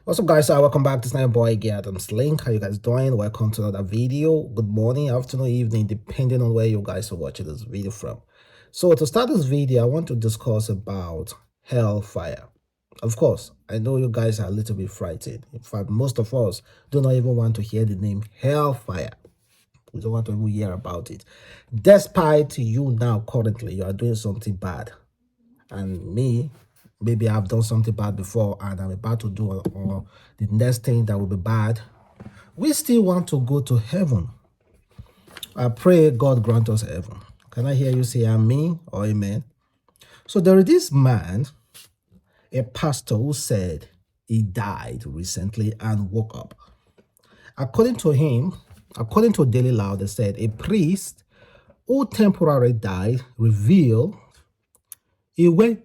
What's up, guys? Welcome back. This is my boy Adamslink. How you guys doing? Welcome to another video. Good morning, afternoon, evening, depending on where you guys are watching this video from. So to start this video, I want to discuss about hellfire. Of course, I know you guys are a little bit frightened. In fact, most of us do not even want to hear the name hellfire. We don't want to even hear about it. Despite you now currently, you are doing something bad. And me, maybe I've done something bad before and I'm about to do or the next thing that will be bad. We still want to go to heaven. I pray God grant us heaven. Can I hear you say amen or amen? So there is this man, a pastor, who said he died recently and woke up. According to him, according to Daily Loud, they said a priest who temporarily died revealed he went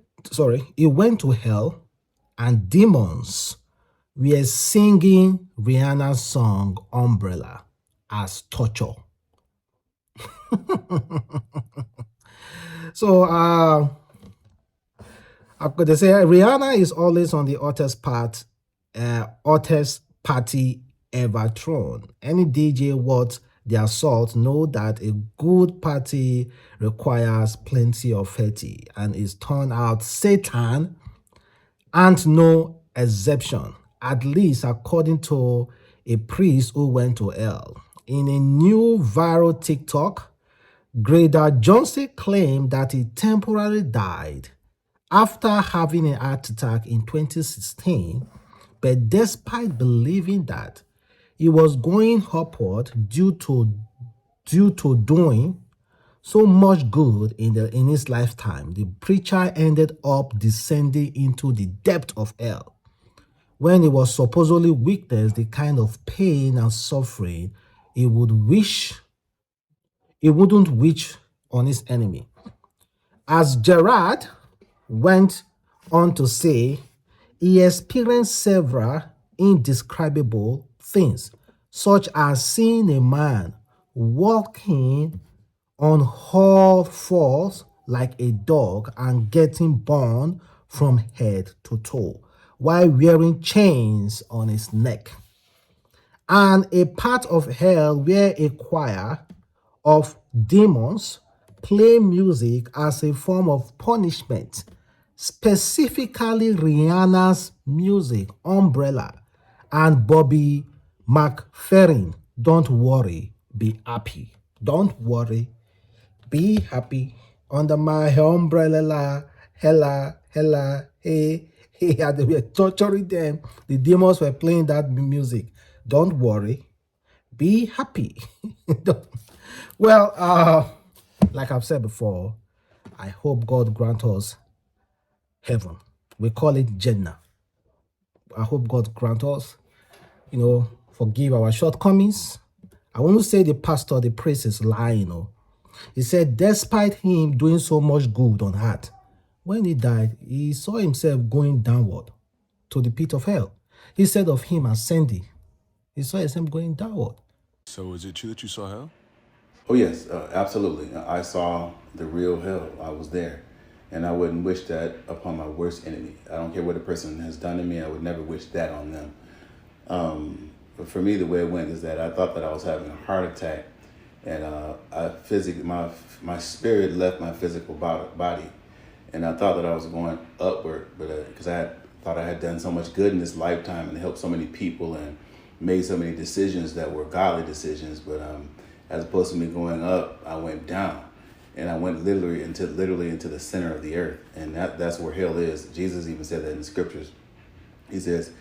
to hell and demons were singing Rihanna's song Umbrella as torture. So they say Rihanna is always on the hottest party ever thrown. Any DJ worth their salt know that a good party requires plenty of fatty, and is turned out Satan and no exception, at least according to a priest who went to hell. In a new viral TikTok, Grader Johnson claimed that he temporarily died after having a heart attack in 2016, but despite believing that he was going upward due to doing so much good in his lifetime, the preacher ended up descending into the depth of hell when he was supposedly witnessed the kind of pain and suffering he wouldn't wish on his enemy. As Gerard went on to say, he experienced several indescribable things, such as seeing a man walking on all fours like a dog and getting burned from head to toe while wearing chains on his neck, and a part of hell where a choir of demons play music as a form of punishment, specifically Rihanna's music Umbrella and Bobby McFerrin. Don't worry, be happy. Don't worry, be happy. Under my umbrella, hella, hey, and they were torturing them. The demons were playing that music. Don't worry, be happy. Well, like I've said before, I hope God grant us heaven. We call it Jannah. I hope God grant us, forgive our shortcomings. I won't say the pastor, the priest is lying. He said, despite him doing so much good on earth, when he died, he saw himself going downward to the pit of hell. He said of him ascending, he saw himself going downward. So is it true that you saw hell? Oh, yes, absolutely. I saw the real hell. I was there. And I wouldn't wish that upon my worst enemy. I don't care what a person has done to me. I would never wish that on them. But for me, the way it went is that I thought that I was having a heart attack. And my spirit left my physical body. And I thought that I was going upward, but because thought I had done so much good in this lifetime and helped so many people and made so many decisions that were godly decisions. But as opposed to me going up, I went down. And I went literally into the center of the earth. And that's where hell is. Jesus even said that in the scriptures. He says,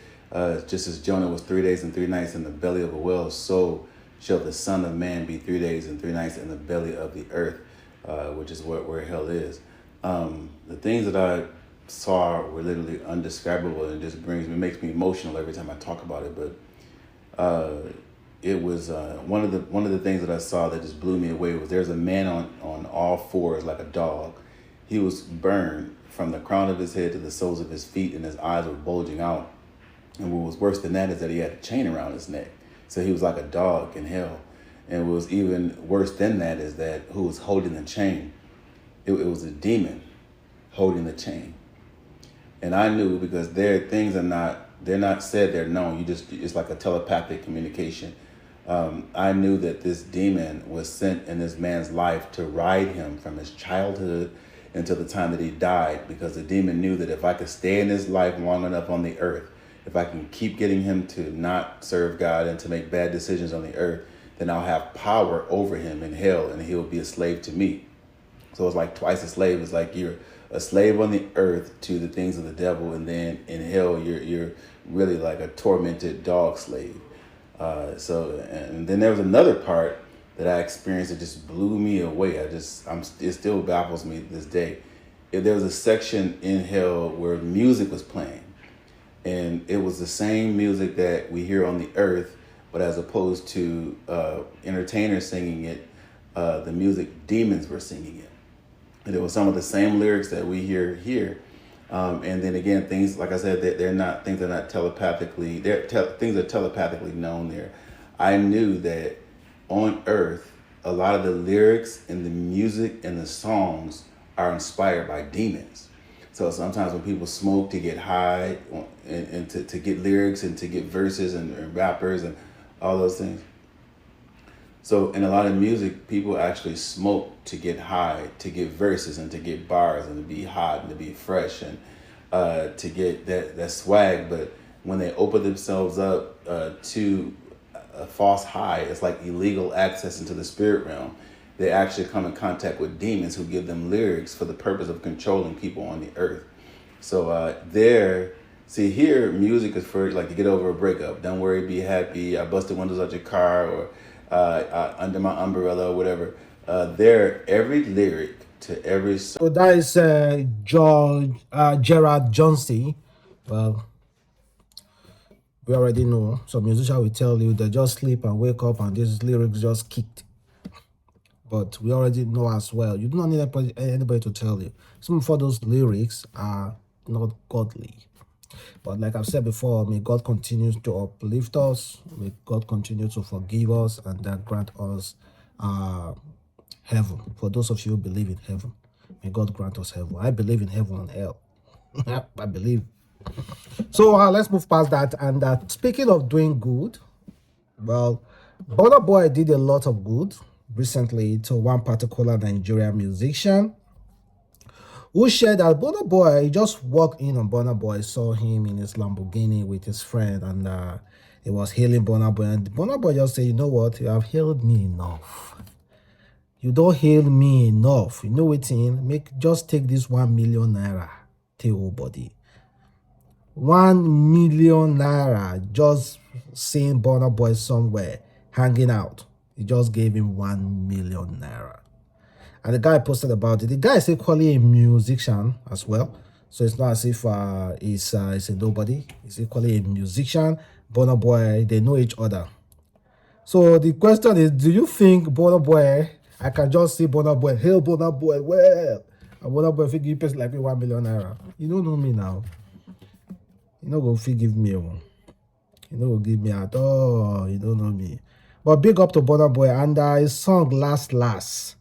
just as Jonah was 3 days and 3 nights in the belly of a whale, so shall the Son of Man be 3 days and 3 nights in the belly of the earth, which is where hell is. The things that I saw were literally indescribable, and it just makes me emotional every time I talk about it. But it was one of the things that I saw that just blew me away was there's a man on all fours like a dog. He was burned from the crown of his head to the soles of his feet, and his eyes were bulging out. And what was worse than that is that he had a chain around his neck. So he was like a dog in hell. And what was even worse than that is that who was holding the chain? It was a demon holding the chain. And I knew because things are not, they're not said, they're known. It's like a telepathic communication. I knew that this demon was sent in this man's life to ride him from his childhood until the time that he died, because the demon knew that if I could stay in his life long enough on the earth, if I can keep getting him to not serve God and to make bad decisions on the earth, then I'll have power over him in hell and he'll be a slave to me. So it's like twice a slave. It's like you're a slave on the earth to the things of the devil, and then in hell you're really like a tormented dog slave. And then there was another part that I experienced that just blew me away. It still baffles me to this day. There was a section in hell where music was playing, and it was the same music that we hear on the earth, but as opposed to entertainers singing it, the music demons were singing it. And it was some of the same lyrics that we hear here. And then again, things, like I said, they're not things that are not telepathically, things are telepathically known there. I knew that on earth, a lot of the lyrics and the music and the songs are inspired by demons. So sometimes when people smoke to get high and to get lyrics and to get verses and rappers and all those things. So in a lot of music, people actually smoke to get high, to get verses and to get bars and to be hot and to be fresh and to get that swag. But when they open themselves up to a false high, it's like illegal access into the spirit realm. They actually come in contact with demons who give them lyrics for the purpose of controlling people on the earth. So here, music is for like to get over a breakup. Don't worry, be happy. I busted windows out your car, or under my umbrella, or whatever. Every lyric to every song. So that is Gerard Johnson. Well, we already know. Some musician will tell you they just sleep and wake up and these lyrics just kicked. But we already know as well. You do not need anybody to tell you. Some of those lyrics are not godly. But like I've said before, may God continue to uplift us. May God continue to forgive us and grant us heaven. For those of you who believe in heaven, may God grant us heaven. I believe in heaven and hell. I believe. So let's move past that. And speaking of doing good, well, Burna Boy did a lot of good recently to one particular Nigerian musician who shared that Burna Boy just walked in on Burna Boy, saw him in his Lamborghini with his friend, and he was hailing Burna Boy. And Burna Boy just said, you know what, you have hailed me enough. You don't hail me enough. You know what, just take this 1 million naira, tell your body. 1 million naira, just seeing Burna Boy somewhere, hanging out. He just gave him 1 million naira. And the guy posted about it. The guy is equally a musician as well. So it's not as if he's a nobody. He's equally a musician. Burna Boy, they know each other. So the question is, do you think Burna Boy, I can just see Burna Boy, hail Burna Boy, well, and Burna Boy figure you like me 1 million naira. You don't know me now. You don't go give me one. You don't go give me at all. You don't know me. But big up to Burna Boy, and his song Last.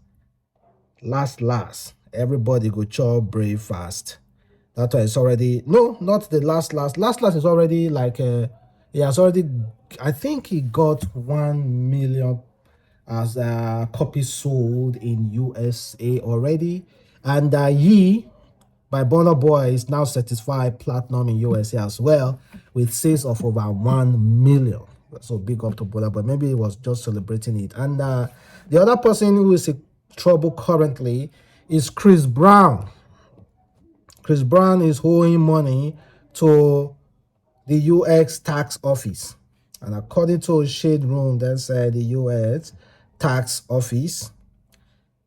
Everybody go chop brave fast. That's why it's already, no, not the last is already like he has already, I think he got 1 million as copies sold in USA already, and Ye by Burna Boy is now certified platinum in USA as well with sales of over 1 million. So big up to Burna Boy. Maybe he was just celebrating it. And the other person who is in trouble currently is Chris Brown. Chris Brown is owing money to the US tax office. And according to Shade Room, that said the US tax office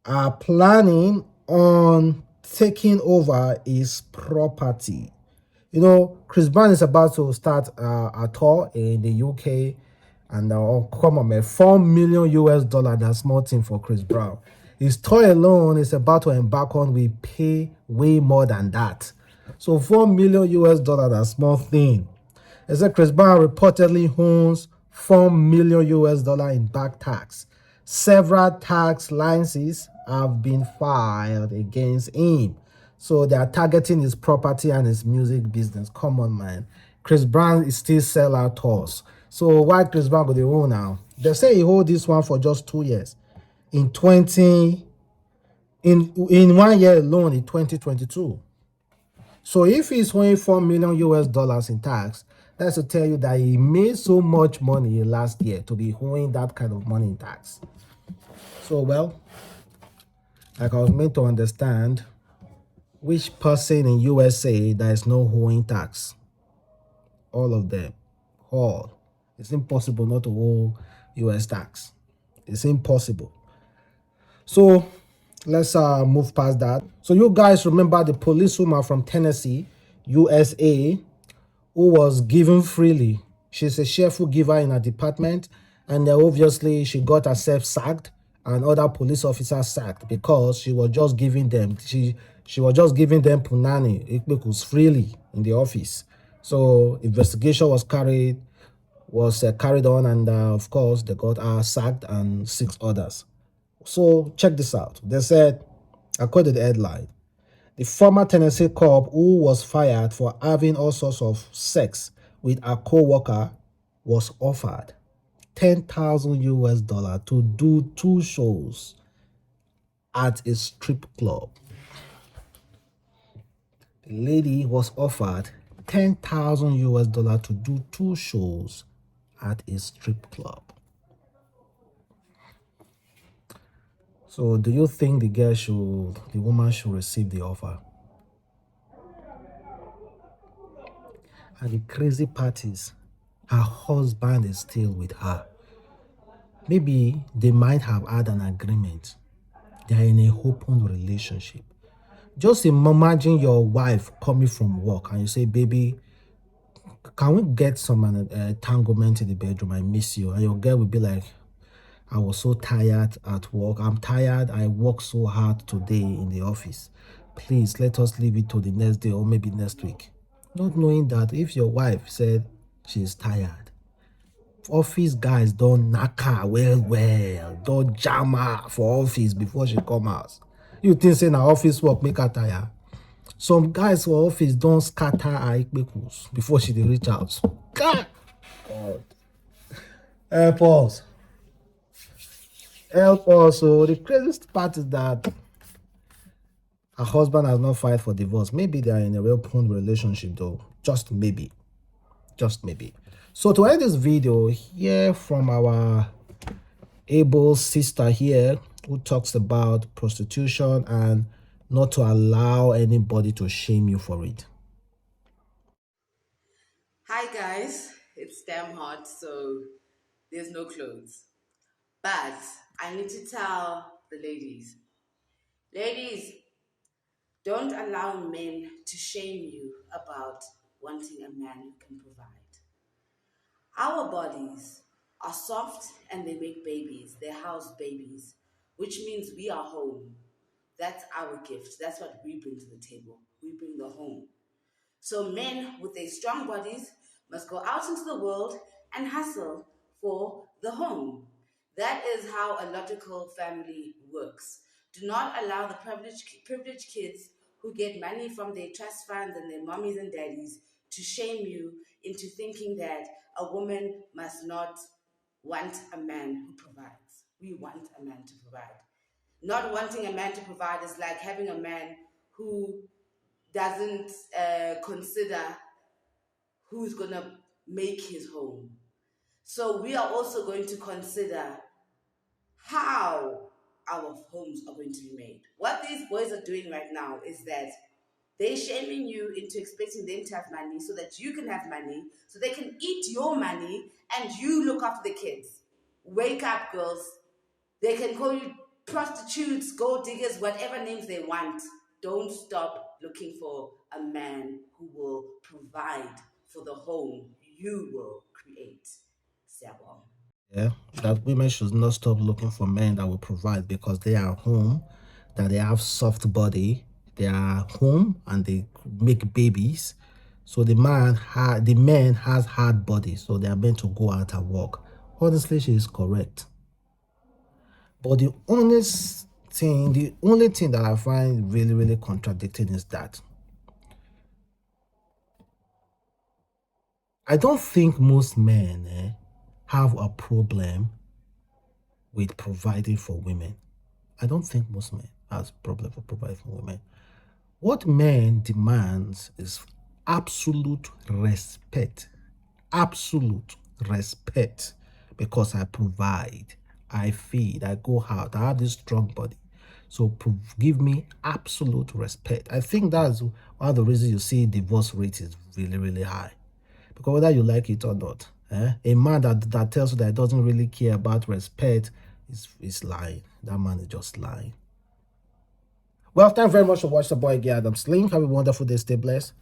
are planning on taking over his property. You know, Chris Brown is about to start a tour in the UK, and come on, man, $4 million US, that's small thing for Chris Brown. His tour alone is about to embark on, we pay way more than that. So $4 million US, that's small thing. They said Chris Brown reportedly owns $4 million US in back tax. Several tax licenses have been filed against him. So they are targeting his property and his music business. Come on, man. Chris Brown is still sell out tours. So why Chris Brown go the own now? They say he hold this one for just 2 years. In 1 year alone in 2022. So if he's owing $4 million US in tax, that's to tell you that he made so much money last year to be owing that kind of money in tax. So, well, like I was meant to understand which person in USA that is no owing tax. All of them. All. It's impossible not to owe US tax. It's impossible. So let's move past that. So you guys remember the policewoman from Tennessee, USA, who was given freely. She's a cheerful giver in her department, and obviously she got herself sacked and other police officers sacked because she was just giving them she was just giving them punani ikpekus freely in the office. So investigation was carried on, and of course they got her sacked and 6 others. So check this out. They said, according to the headline, the former Tennessee cop who was fired for having all sorts of sex with a co-worker was offered $10,000 to do 2 shows at a strip club. The lady was offered $10,000 to do 2 shows at a strip club. So do you think the woman should receive the offer? And the crazy part is, her husband is still with her. Maybe they might have had an agreement. They are in a open relationship. Just imagine your wife coming from work and you say, baby, can we get some entanglement in the bedroom? I miss you. And your girl will be like, I was so tired at work. I'm tired. I worked so hard today in the office. Please, let us leave it to the next day or maybe next week. Not knowing that if your wife said she's tired, office guys don't knock her well, don't jam her for office before she come out. You think saying her office work make her tired? Some guys for office don't scatter her ikpekus before she dey reach out. God. Help us. Help us. So the craziest part is that her husband has not filed for divorce. Maybe they are in a real open relationship though. Just maybe. Just maybe. So to end this video, hear from our able sister here who talks about prostitution and not to allow anybody to shame you for it. Hi guys, it's damn hot, so there's no clothes. But I need to tell the ladies, don't allow men to shame you about wanting a man who can provide. Our bodies are soft and they make babies, they house babies, which means we are home. That's our gift. That's what we bring to the table. We bring the home. So men with their strong bodies must go out into the world and hustle for the home. That is how a logical family works. Do not allow the privileged kids who get money from their trust funds and their mommies and daddies to shame you into thinking that a woman must not want a man who provides. We want a man to provide. Not wanting a man to provide is like having a man who doesn't consider who's going to make his home. So we are also going to consider how our homes are going to be made. What these boys are doing right now is that they're shaming you into expecting them to have money so that you can have money, so they can eat your money and you look after the kids. Wake up, girls. They can call you prostitutes, gold diggers, whatever names they want. Don't stop looking for a man who will provide for the home you will create. Sabo. Yeah, that women should not stop looking for men that will provide because they are home, that they have soft body, they are home and they make babies. So the man has hard body, so they are meant to go out and work. Honestly, she is correct. But the only thing that I find really, really contradicting is that I don't think most men have a problem with providing for women. I don't think most men has a problem for providing for women. What men demands is absolute respect. Absolute respect. Because I provide, I feed, I go out, I have this strong body. So give me absolute respect. I think that's one of the reasons you see divorce rate is really, really high. Because whether you like it or not, a man that tells you that he doesn't really care about respect is lying. That man is just lying. Well, thank you very much for watching the boy Adamslink. Have a wonderful day. Stay blessed.